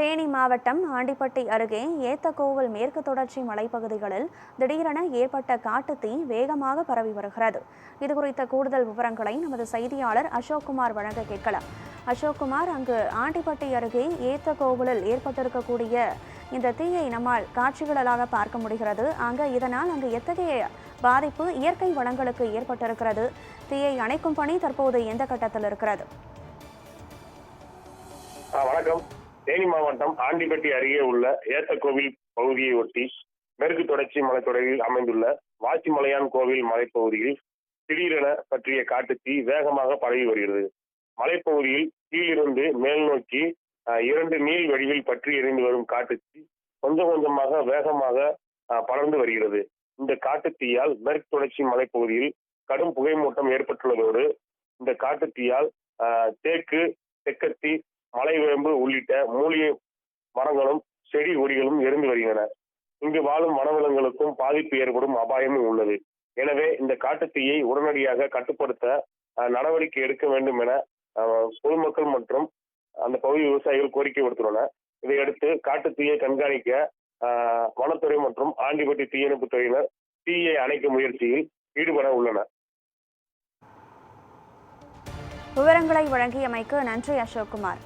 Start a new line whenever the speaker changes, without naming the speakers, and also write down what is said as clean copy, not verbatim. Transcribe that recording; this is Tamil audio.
தேனி மாவட்டம் ஆண்டிப்பட்டி அருகே ஏத்தக்கோவில் மேற்கு தொடர்ச்சி மலைப்பகுதிகளில் திடீரென ஏற்பட்ட காட்டுத்தீ வேகமாக பரவி வருகிறது. இதுகுறித்த கூடுதல் விவரங்களை நமது செய்தியாளர் அசோக்குமார் வழங்க கேட்கலாம். அசோக்குமார், அங்கு ஆண்டிப்பட்டி அருகே ஏத்தக்கோவிலில் ஏற்பட்டிருக்கக்கூடிய இந்த தீயை நம்மால் காட்சிகளாக பார்க்க முடிகிறது. இதனால் அங்கு எத்தகைய பாதிப்பு இயற்கை வளங்களுக்கு ஏற்பட்டிருக்கிறது? தீயை அணைக்கும் பணி தற்போது எந்த கட்டத்தில் இருக்கிறது?
வணக்கம். தேனி மாவட்டம் ஆண்டிப்பட்டி அருகே உள்ள ஏத்தக்கோவில் பகுதியை ஒட்டி மேற்கு தொடர்ச்சி மலைத்தொடரில் அமைந்துள்ள வாசிமலையான் கோவில் மலைப்பகுதியில் திடீரென பற்றிய காட்டுத்தீ வேகமாக பரவி வருகிறது. மலைப்பகுதியில் கீழிருந்து மேல் நோக்கி 2 நீள் வடிவில் பற்றி எரிந்து வரும் காட்டுத்தீ கொஞ்சம் கொஞ்சமாக வேகமாக பறந்து வருகிறது. இந்த காட்டுத்தீயால் மேற்கு தொடர்ச்சி மலைப்பகுதியில் கடும் புகைமூட்டம் ஏற்பட்டுள்ளதோடு இந்த காட்டுத்தீயால் தேக்கு, தெக்கத்தி, மலைவேம்பு உள்ளிட்ட மூலிகை மரங்களும் செடி கொடிகளும் எரிந்து வருகின்றன. இங்கு வாழும் வனவிலங்குகளுக்கும் பாதிப்பு ஏற்படும் அபாயமும் உள்ளது. எனவே இந்த காட்டுத்தீயை உடனடியாக கட்டுப்படுத்த நடவடிக்கை எடுக்க வேண்டும் என பொதுமக்கள் மற்றும் அந்த பகுதி விவசாயிகள் கோரிக்கை விடுத்துள்ளனர். இதையடுத்து காட்டுத்தீயை கண்காணிக்க வனத்துறை மற்றும் ஆண்டிப்பட்டி தீயணைப்பு துறையினர் தீயை அணைக்கும் முயற்சியில் ஈடுபட உள்ளனர்.
விவரங்களை வழங்கியமைக்கு நன்றி அசோக்குமார்.